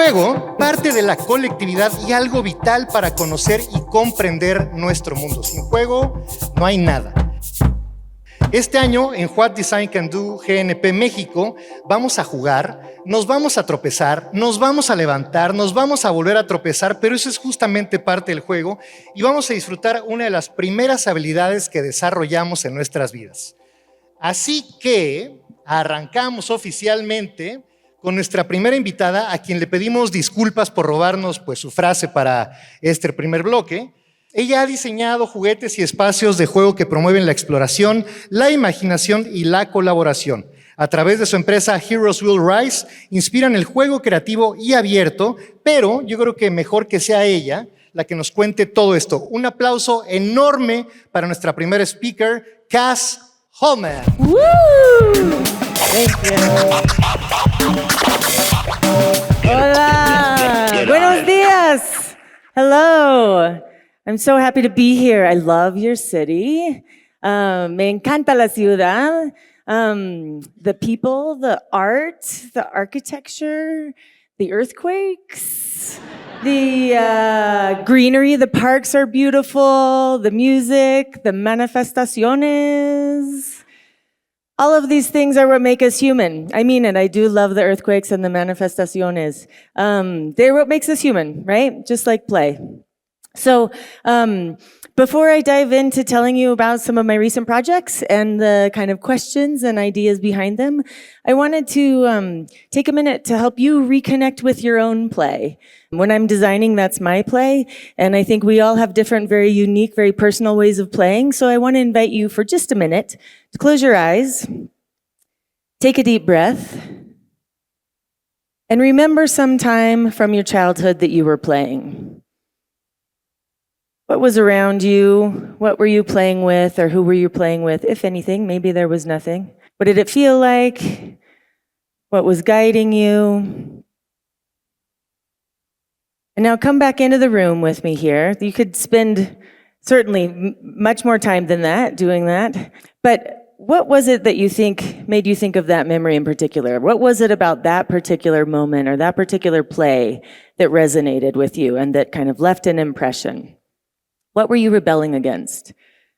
juego parte de la colectividad y algo vital para conocer y comprender nuestro mundo. Sin juego no hay nada. Este año en What Design Can Do GNP México vamos a jugar, nos vamos a tropezar, nos vamos a levantar, nos vamos a volver a tropezar, pero eso es justamente parte del juego y vamos a disfrutar una de las primeras habilidades que desarrollamos en nuestras vidas. Así que arrancamos oficialmente con nuestra primera invitada, a quien le pedimos disculpas por robarnos su frase para este primer bloque. Ella ha diseñado juguetes y espacios de juego que promueven la exploración, la imaginación y la colaboración. A través de su empresa Heroes Will Rise, inspiran el juego creativo y abierto, pero yo creo que mejor que sea ella la que nos cuente todo esto. Un aplauso enorme para nuestra primera speaker, Cas Holman. ¡Woo! Thank you. Hola. Buenos días. Hello. I'm so happy to be here. I love your city. Me encanta la ciudad. The people, the art, the architecture, the earthquakes, the greenery, the parks are beautiful, the music, the manifestaciones. All of these things are what make us human. I mean it. I do love the earthquakes and the manifestaciones. They're what makes us human, right? Just like play. So before I dive into telling you about some of my recent projects and the kind of questions and ideas behind them, I wanted to take a minute to help you reconnect with your own play. When I'm designing, that's my play, and I think we all have different, very unique, very personal ways of playing, so I want to invite you for just a minute to close your eyes, take a deep breath, and remember some time from your childhood that you were playing. What was around you? What were you playing with, or who were you playing with? If anything, maybe there was nothing. What did it feel like? What was guiding you? And now come back into the room with me here. You could spend certainly much more time than that doing that. But what was it that you think made you think of that memory in particular? What was it about that particular moment or that particular play that resonated with you and that kind of left an impression? What were you rebelling against?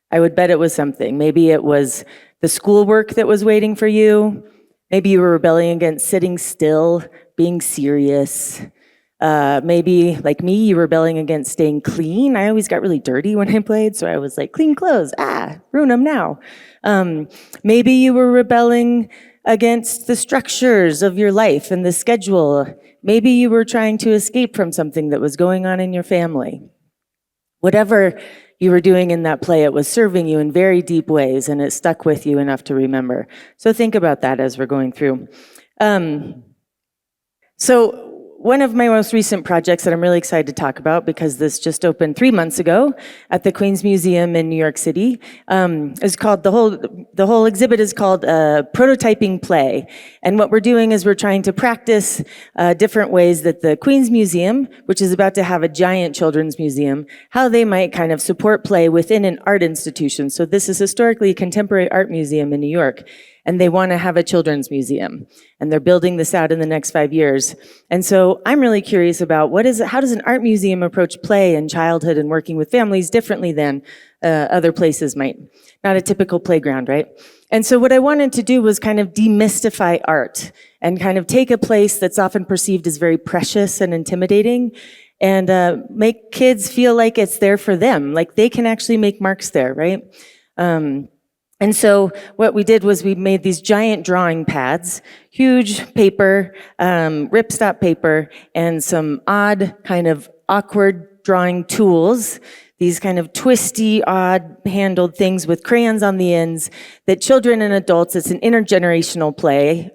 I would bet it was something. Maybe it was the schoolwork that was waiting for you. Maybe you were rebelling against sitting still, being serious. Maybe, like me, you were rebelling against staying clean. I always got really dirty when I played, so I was like, clean clothes, ruin them now. Maybe you were rebelling against the structures of your life and the schedule. Maybe you were trying to escape from something that was going on in your family. Whatever you were doing in that play, it was serving you in very deep ways, and it stuck with you enough to remember. So think about that as we're going through. So one of my most recent projects that I'm really excited to talk about, because this just opened 3 months ago at the Queens Museum in New York City, is called, the whole exhibit is called Prototyping Play. And what we're doing is we're trying to practice different ways that the Queens Museum, which is about to have a giant children's museum, how they might kind of support play within an art institution. So this is historically a contemporary art museum in New York, and they want to have a children's museum. And they're building this out in the next 5 years. And so I'm really curious about how does an art museum approach play and childhood and working with families differently than other places might. Not a typical playground, right? And so what I wanted to do was kind of demystify art and kind of take a place that's often perceived as very precious and intimidating and make kids feel like it's there for them, like they can actually make marks there, right? And so what we did was we made these giant drawing pads, huge paper, ripstop paper, and some odd kind of awkward drawing tools, these kind of twisty, odd-handled things with crayons on the ends that children and adults, it's an intergenerational play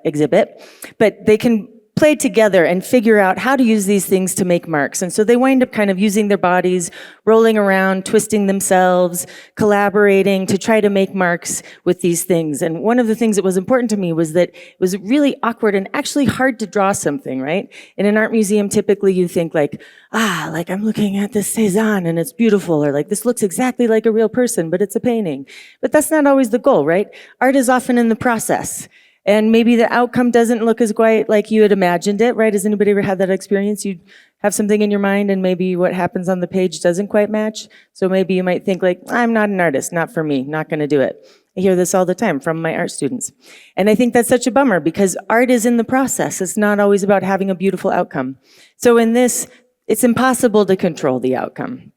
exhibit, but they can play together and figure out how to use these things to make marks. And so they wind up kind of using their bodies, rolling around, twisting themselves, collaborating to try to make marks with these things. And one of the things that was important to me was that it was really awkward and actually hard to draw something, right? In an art museum, typically you think like I'm looking at this Cézanne and it's beautiful, or like this looks exactly like a real person, but it's a painting. But that's not always the goal, right? Art is often in the process. And maybe the outcome doesn't look as quite like you had imagined it, right? Has anybody ever had that experience? You have something in your mind and maybe what happens on the page doesn't quite match. So maybe you might think like, I'm not an artist, not for me, not gonna do it. I hear this all the time from my art students. And I think that's such a bummer because art is in the process. It's not always about having a beautiful outcome. So in this, it's impossible to control the outcome.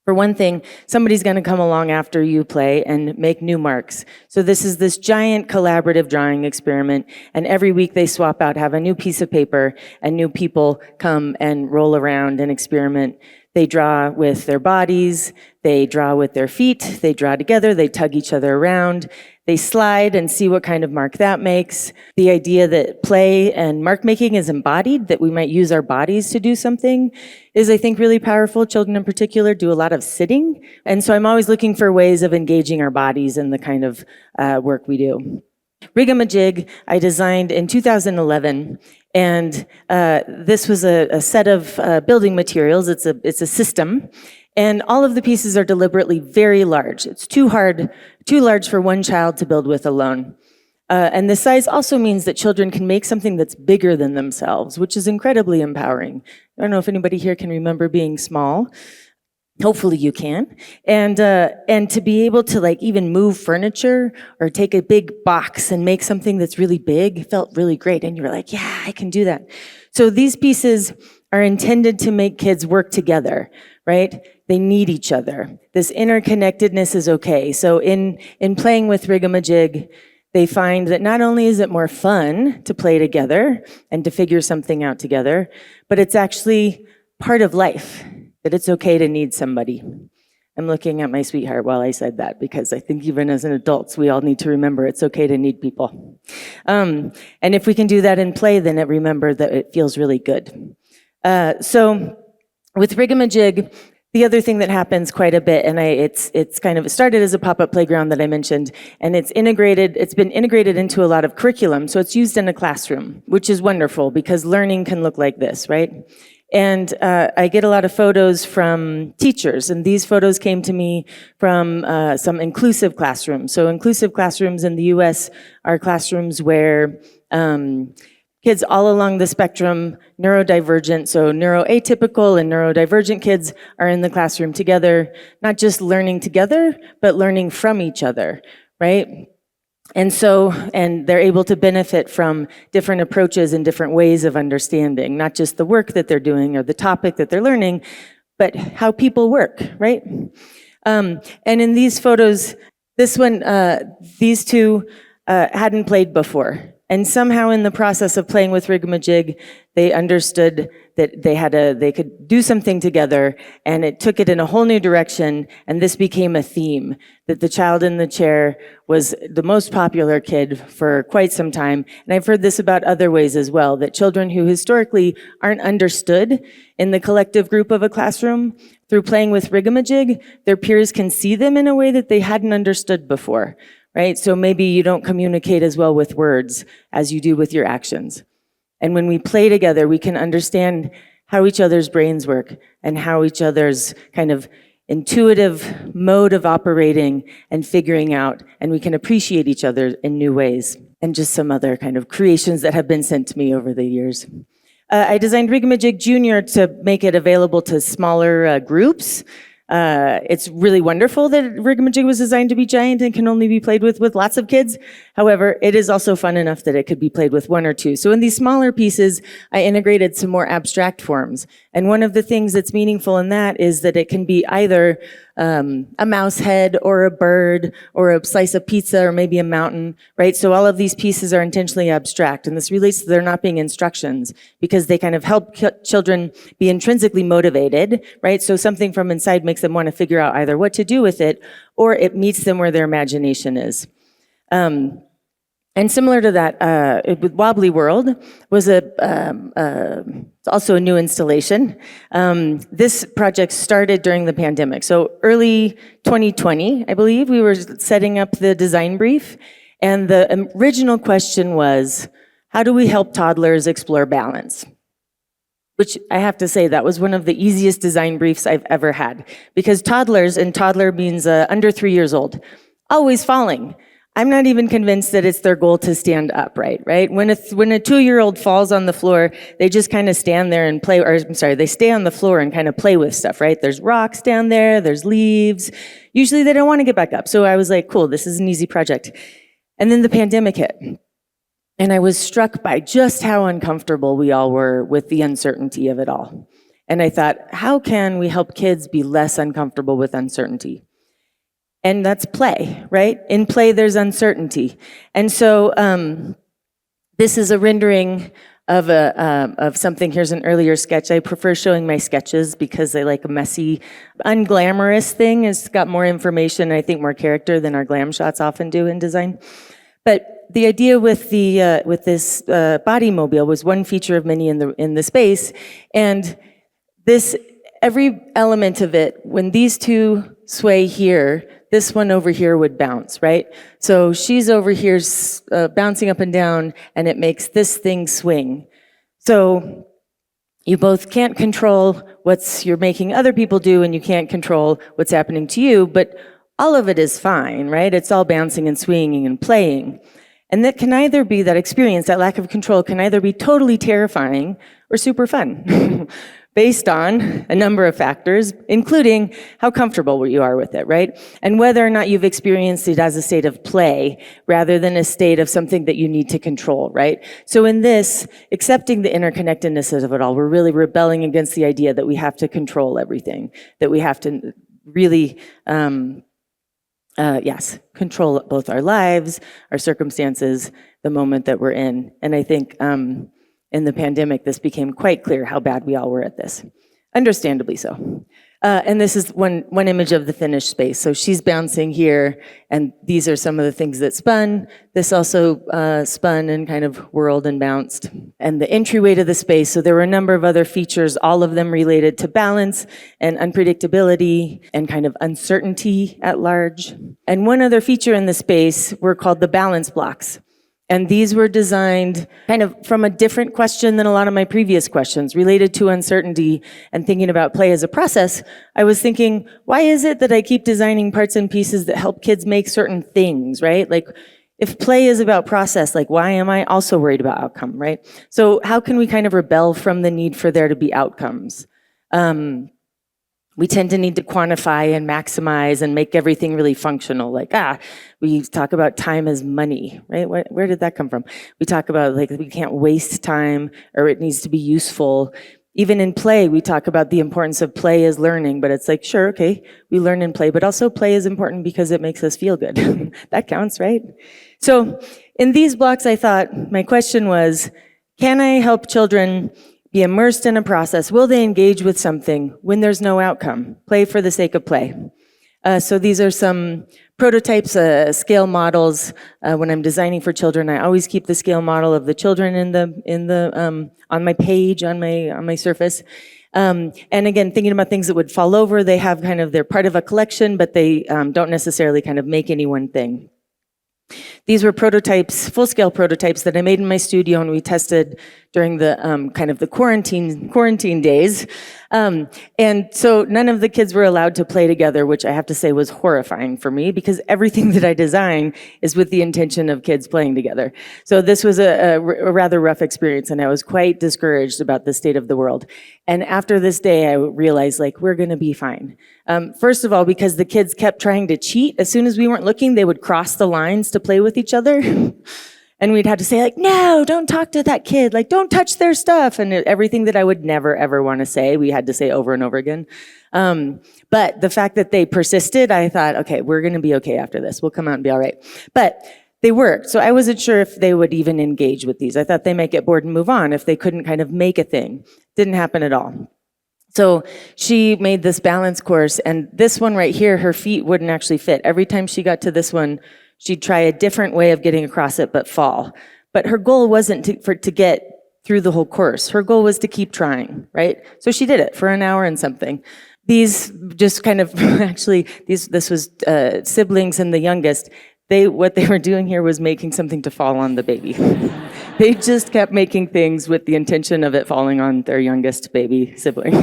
For one thing, somebody's gonna come along after you play and make new marks. So this is this giant collaborative drawing experiment, and every week they swap out, have a new piece of paper, and new people come and roll around and experiment. They draw with their bodies, they draw with their feet, they draw together, they tug each other around, they slide and see what kind of mark that makes. The idea that play and mark making is embodied, that we might use our bodies to do something, is I think really powerful. Children in particular do a lot of sitting. And so I'm always looking for ways of engaging our bodies in the kind of work we do. Rigamajig, I designed in 2011. And this was a set of building materials. It's a system. And all of the pieces are deliberately very large. It's too large for one child to build with alone. And the size also means that children can make something that's bigger than themselves, which is incredibly empowering. I don't know if anybody here can remember being small. Hopefully you can. And to be able to like even move furniture or take a big box and make something that's really big felt really great. And you were like, yeah, I can do that. So these pieces are intended to make kids work together, right? They need each other. This interconnectedness is okay. So in playing with Rigamajig, they find that not only is it more fun to play together and to figure something out together, but it's actually part of life, that it's okay to need somebody. I'm looking at my sweetheart while I said that because I think even as an adults, we all need to remember it's okay to need people. And if we can do that in play, then remember that it feels really good. So with Rigamajig, the other thing that happens quite a bit, and it started as a pop-up playground that I mentioned, and it's been integrated into a lot of curriculum, so it's used in a classroom, which is wonderful because learning can look like this, right? And I get a lot of photos from teachers, and these photos came to me from some inclusive classrooms. So inclusive classrooms in the US are classrooms where kids all along the spectrum, neurodivergent, so neuroatypical and neurodivergent kids are in the classroom together, not just learning together, but learning from each other, right? And they're able to benefit from different approaches and different ways of understanding, not just the work that they're doing or the topic that they're learning, but how people work, right? And in these photos, these two hadn't played before. And somehow in the process of playing with Rigamajig, they understood that they could do something together, and it took it in a whole new direction, and this became a theme, that the child in the chair was the most popular kid for quite some time. And I've heard this about other ways as well, that children who historically aren't understood in the collective group of a classroom, through playing with Rigamajig, their peers can see them in a way that they hadn't understood before. Right? So maybe you don't communicate as well with words as you do with your actions. And when we play together, we can understand how each other's brains work and how each other's kind of intuitive mode of operating and figuring out, and we can appreciate each other in new ways. And just some other kind of creations that have been sent to me over the years. I designed Rigamajig Junior to make it available to smaller groups. It's really wonderful that Rigamajig was designed to be giant and can only be played with lots of kids. However, it is also fun enough that it could be played with one or two. So in these smaller pieces, I integrated some more abstract forms. And one of the things that's meaningful in that is that it can be either a mouse head or a bird or a slice of pizza or maybe a mountain, right? So all of these pieces are intentionally abstract, and this relates to there not being instructions because they kind of help children be intrinsically motivated, right? So something from inside makes them want to figure out either what to do with it or it meets them where their imagination is. And similar to that, with Wobbly World was also a new installation. This project started during the pandemic. So early 2020, I believe, we were setting up the design brief. And the original question was, how do we help toddlers explore balance? Which I have to say, that was one of the easiest design briefs I've ever had. Because toddlers, and toddler means under 3 years old, always falling. I'm not even convinced that it's their goal to stand upright, right? When a 2-year-old falls on the floor, they just kind of stand there and play, or I'm sorry, they stay on the floor and kind of play with stuff, right? There's rocks down there, there's leaves. Usually they don't want to get back up. So I was like, cool, this is an easy project. And then the pandemic hit. And I was struck by just how uncomfortable we all were with the uncertainty of it all. And I thought, how can we help kids be less uncomfortable with uncertainty? And that's play, right? In play, there's uncertainty. And so this is a rendering of something. Here's an earlier sketch. I prefer showing my sketches because I like a messy, unglamorous thing. It's got more information, I think more character than our glam shots often do in design. But the idea with this body mobile was one feature of many in the space, and this, every element of it, when these two sway here, this one over here would bounce, right? So she's over here bouncing up and down, and it makes this thing swing. So you both can't control what you're making other people do, and you can't control what's happening to you, but all of it is fine, right? It's all bouncing and swinging and playing. And that can either be, that experience, that lack of control, can either be totally terrifying or super fun. Based on a number of factors, including how comfortable you are with it, right? And whether or not you've experienced it as a state of play rather than a state of something that you need to control, right? So in this, accepting the interconnectedness of it all, we're really rebelling against the idea that we have to control everything, that we have to really, control both our lives, our circumstances, the moment that we're in. And I think, in the pandemic, this became quite clear how bad we all were at this. Understandably so. And this is one image of the finished space. So she's bouncing here, and these are some of the things that spun. This also spun and kind of whirled and bounced. And the entryway to the space, so there were a number of other features, all of them related to balance and unpredictability and kind of uncertainty at large. And one other feature in the space were called the balance blocks. And these were designed kind of from a different question than a lot of my previous questions related to uncertainty and thinking about play as a process. I was thinking, why is it that I keep designing parts and pieces that help kids make certain things, right? Like, if play is about process, like, why am I also worried about outcome, right? So how can we kind of rebel from the need for there to be outcomes? We tend to need to quantify and maximize and make everything really functional. Like, we talk about time as money, right? Where did that come from? We talk about, like, we can't waste time, or it needs to be useful. Even in play, we talk about the importance of play as learning, but it's like, sure, okay, we learn and play, but also play is important because it makes us feel good. That counts, right? So in these blocks, I thought, my question was, can I help children be immersed in a process? Will they engage with something when there's no outcome? Play for the sake of play. So these are some prototypes, scale models. When I'm designing for children, I always keep the scale model of the children on my page, on my surface. And again, thinking about things that would fall over, they have kind of, they're part of a collection, but they don't necessarily kind of make any one thing. These were prototypes, full-scale prototypes that I made in my studio, and we tested during the kind of the quarantine days. And so none of the kids were allowed to play together, which I have to say was horrifying for me, because everything that I design is with the intention of kids playing together. So this was a rather rough experience, and I was quite discouraged about the state of the world. And after this day, I realized, like, we're gonna be fine. First of all, because the kids kept trying to cheat. As soon as we weren't looking, they would cross the lines to play with each other. And we'd have to say, like, no, don't talk to that kid. Like, don't touch their stuff. And everything that I would never, ever want to say, we had to say over and over again. But the fact that they persisted, I thought, okay, we're going to be okay after this. We'll come out and be all right. But they worked. So I wasn't sure if they would even engage with these. I thought they might get bored and move on if they couldn't kind of make a thing. Didn't happen at all. So she made this balance course, and this one right here, her feet wouldn't actually fit. Every time she got to this one, she'd try a different way of getting across it, but fall. But her goal wasn't to get through the whole course. Her goal was to keep trying, right? So she did it for an hour and something. These just kind of, actually, this was siblings and the youngest. What they were doing here was making something to fall on the baby. They just kept making things with the intention of it falling on their youngest baby sibling.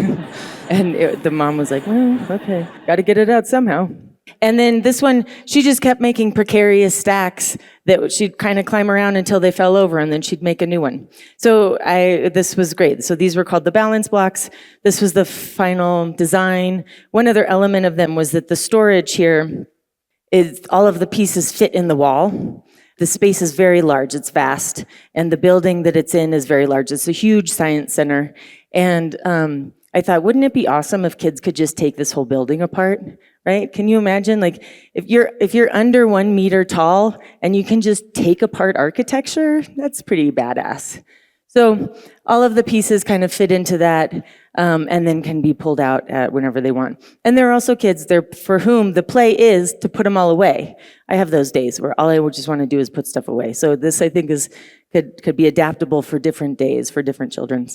And the mom was like, well, okay, got to get it out somehow. And then this one, she just kept making precarious stacks that she'd kind of climb around until they fell over, and then she'd make a new one. So this was great. So these were called the balance blocks. This was the final design. One other element of them was that the storage here is all of the pieces fit in the wall. The space is very large, it's vast, and the building that it's in is very large. It's a huge science center. And I thought, wouldn't it be awesome if kids could just take this whole building apart, right? Can you imagine, like, if you're under 1 meter tall and you can just take apart architecture, that's pretty badass. So all of the pieces kind of fit into that, and then can be pulled out whenever they want. And there are also kids there for whom the play is to put them all away. I have those days where all I would just want to do is put stuff away. So this, I think, could be adaptable for different days, for different children.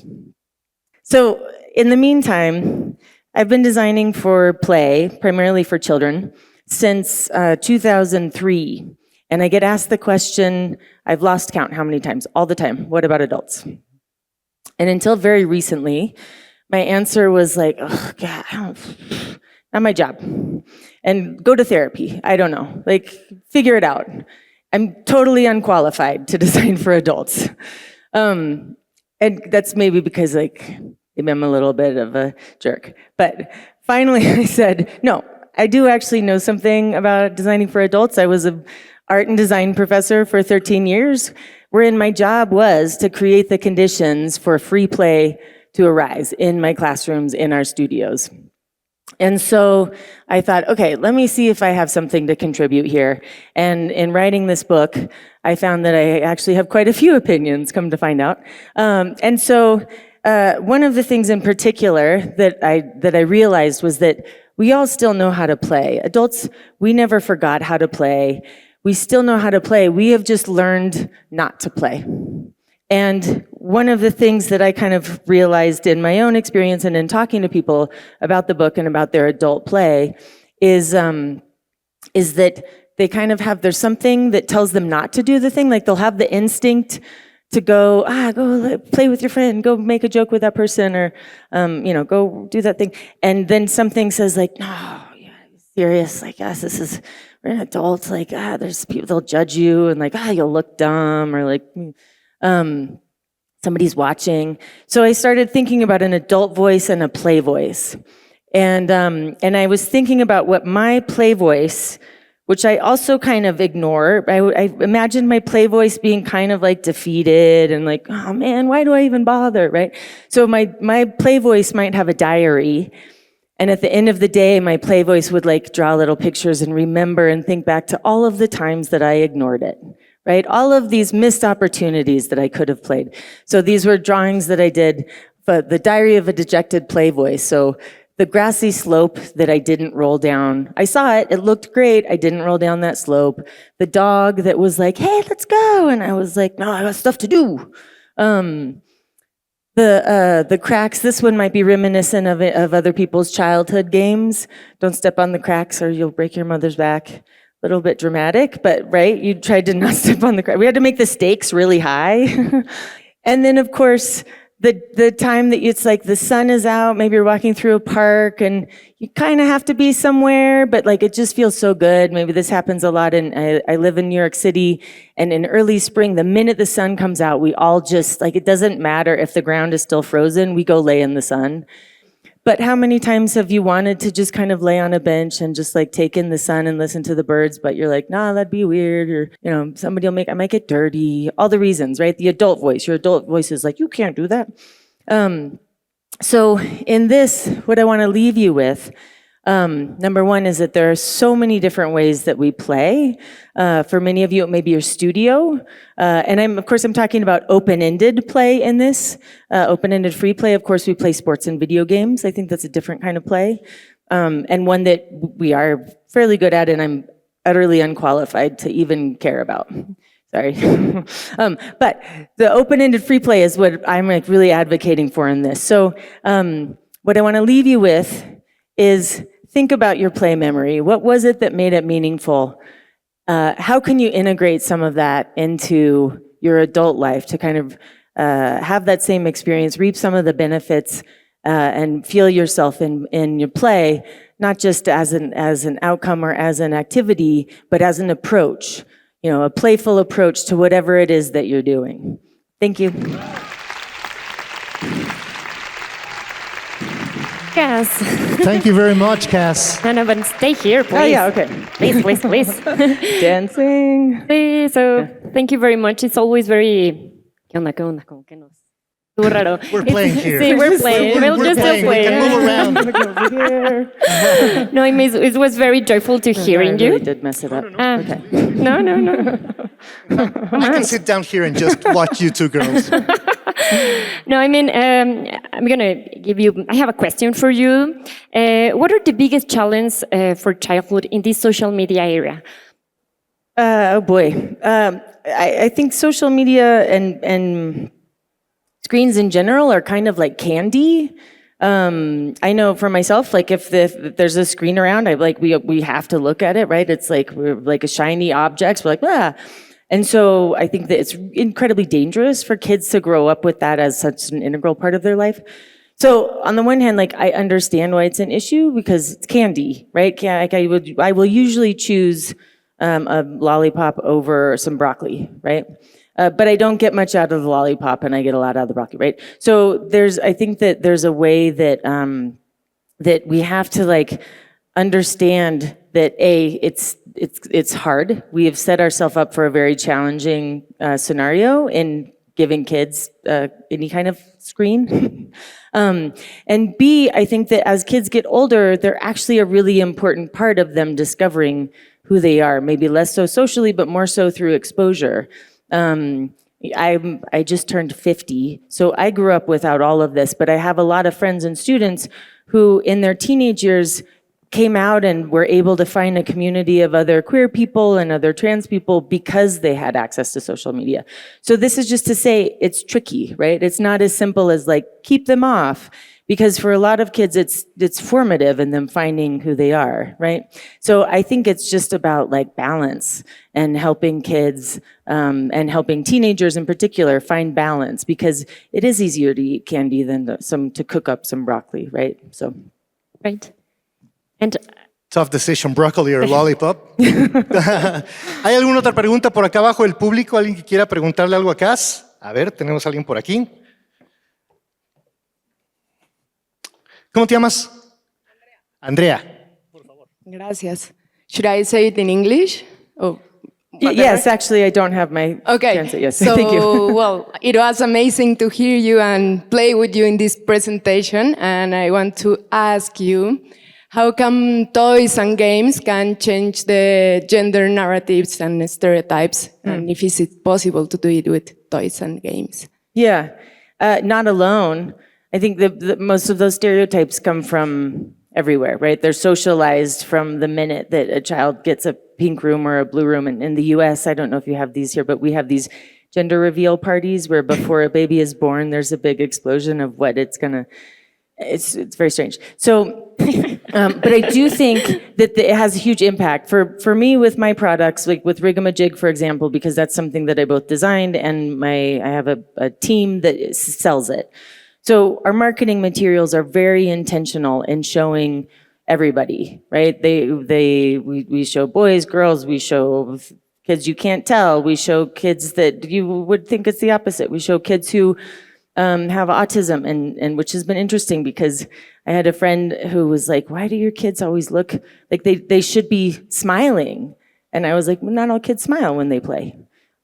So in the meantime, I've been designing for play, primarily for children, since 2003. And I get asked the question, I've lost count how many times, all the time, what about adults? And until very recently, my answer was like, oh God, not my job. And go to therapy, I don't know, like figure it out. I'm totally unqualified to design for adults. And that's maybe because maybe I'm a little bit of a jerk. But finally I said, no, I do actually know something about designing for adults. I was an art and design professor for 13 years, wherein my job was to create the conditions for free play to arise in my classrooms, in our studios. And so I thought, okay, let me see if I have something to contribute here. And in writing this book, I found that I actually have quite a few opinions, come to find out. And so one of the things in particular that I realized was that we all still know how to play. Adults, we never forgot how to play. We still know how to play. We have just learned not to play. And one of the things that I kind of realized in my own experience and in talking to people about the book and about their adult play is that they kind of there's something that tells them not to do the thing. Like they'll have the instinct to go play with your friend, go make a joke with that person, or, go do that thing. And then something says like, no, yeah, serious, like, yes, we're an adult, like, there's people, they'll judge you, and like, you'll look dumb, or like, somebody's watching. So I started thinking about an adult voice and a play voice. And I was thinking about what my play voice, which I also kind of ignore. I imagined my play voice being kind of like defeated and like, oh man, why do I even bother, right? So my play voice might have a diary, and at the end of the day, my play voice would like draw little pictures and remember and think back to all of the times that I ignored it, right? All of these missed opportunities that I could have played. So these were drawings that I did, but the diary of a dejected play voice. So the grassy slope that I didn't roll down. I saw it, it looked great, I didn't roll down that slope. The dog that was like, hey, let's go, and I was like, no, I got stuff to do. The cracks, this one might be reminiscent of other people's childhood games. Don't step on the cracks or you'll break your mother's back. A little bit dramatic, but right, you tried to not step on the crack. We had to make the stakes really high. And then of course, the time that it's like the sun is out, maybe you're walking through a park and you kind of have to be somewhere, but like it just feels so good. Maybe this happens a lot I live in New York City, and in early spring, the minute the sun comes out, we all just, like, it doesn't matter if the ground is still frozen, we go lay in the sun. But how many times have you wanted to just kind of lay on a bench and just like take in the sun and listen to the birds, but you're like, nah, that'd be weird, or, somebody I might get dirty, all the reasons, right? The adult voice, your adult voice is like, you can't do that. So in this, what I want to leave you with, number one is that there are so many different ways that we play. For many of you, it may be your studio. And I'm talking about open-ended play in this. Open-ended free play, of course, we play sports and video games. I think that's a different kind of play. And one that we are fairly good at, and I'm utterly unqualified to even care about. Sorry. But the open-ended free play is what I'm like really advocating for in this. So what I want to leave you with is think about your play memory. What was it that made it meaningful? How can you integrate some of that into your adult life to kind of have that same experience, reap some of the benefits and feel yourself in your play, not just as an outcome or as an activity, but as an approach, a playful approach to whatever it is that you're doing. Thank you. Cas. Thank you very much, Cas. No, but stay here, please. Oh, yeah, okay. Please. Dancing. Sí, so thank you very much. It's always very... ¿Qué onda? Como que nos... Estuvo raro. We're playing here. Sí, we're playing. We'll just playing. play. We can move around. No, it was very joyful to hearing I really you. did mess it up. Okay. No. I can sit down here and just watch you two girls. No, I'm gonna I have a question for you. What are the biggest challenges for childhood in this social media area? Oh boy. I think social media and screens in general are kind of like candy. I know for myself, like if there's a screen around, we have to look at it, right? It's like we're like a shiny object. We're like, ah. And so I think that it's incredibly dangerous for kids to grow up with that as such an integral part of their life. So on the one hand, like I understand why it's an issue because it's candy, right? I will usually choose a lollipop over some broccoli, right? But I don't get much out of the lollipop and I get a lot out of the broccoli, right? So I think that there's a way that that we have to like understand that it's hard. We have set ourselves up for a very challenging scenario in giving kids any kind of screen. And B, I think that as kids get older, they're actually a really important part of them discovering who they are, maybe less so socially, but more so through exposure. I just turned 50, so I grew up without all of this, but I have a lot of friends and students who in their teenage years came out and were able to find a community of other queer people and other trans people because they had access to social media. So this is just to say it's tricky, right? It's not as simple as like, keep them off, because for a lot of kids, it's formative in them finding who they are, right? So I think it's just about like balance and helping kids and helping teenagers in particular find balance, because it is easier to eat candy than to cook up some broccoli, right? So. Right. And Tough decision, broccoli or lollipop. ¿Hay alguna otra pregunta por acá abajo del público? ¿Alguien que quiera preguntarle algo a Cas? A ver, tenemos a alguien por aquí. ¿Cómo te llamas? Andrea. Por favor. Gracias. Should I say it in English? Oh, yes, actually, I don't have my translate. Yes, so, thank you. Well, it was amazing to hear you and play with you in this presentation. And I want to ask you, how come toys and games can change the gender narratives and stereotypes? And if is it possible to do it with toys and games? Yeah, not alone. I think that most of those stereotypes come from everywhere, right? They're socialized from the minute that a child gets a pink room or a blue room. And in the US, I don't know if you have these here, but we have these gender reveal parties where before a baby is born, there's a big explosion of what it's gonna, it's very strange. So, but I do think that it has a huge impact for me with my products, like with Rigamajig, for example, because that's something that I both designed and I have a team that sells it. So our marketing materials are very intentional in showing everybody, right? We show boys, girls, we show kids you can't tell, we show kids that you would think it's the opposite. We show kids who have autism, and which has been interesting because I had a friend who was like, why do your kids always look like they should be smiling? And I was like, well, not all kids smile when they play.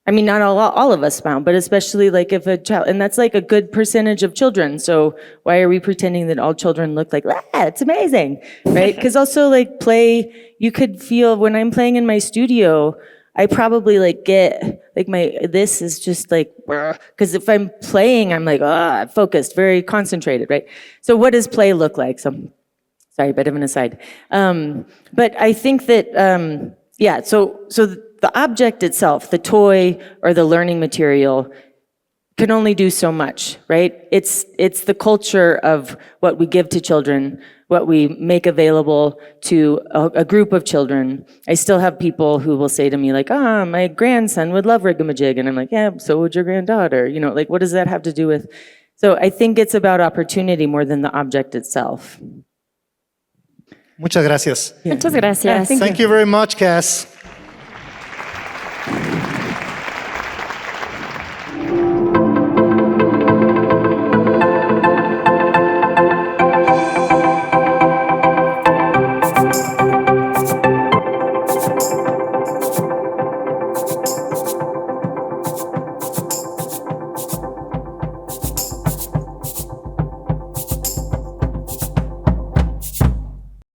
I mean, not all of us smile, but especially like if a child, and that's like a good percentage of children. So why are we pretending that all children look like, it's amazing, right? Because also like play, you could feel when I'm playing in my studio, I probably like get like this is just like, because if I'm playing, I'm like, focused, very concentrated, right? So what does play look like? So, sorry, bit of an aside. But I think that, yeah, so the object itself, the toy or the learning material, can only do so much, right? It's the culture of what we give to children, what we make available to a group of children. I still have people who will say to me like, my grandson would love Rigamajig. And I'm like, yeah, so would your granddaughter. You know, like, what does that have to do with So I think it's about opportunity more than the object itself. Muchas gracias. Muchas gracias. Thank you very much, Cas.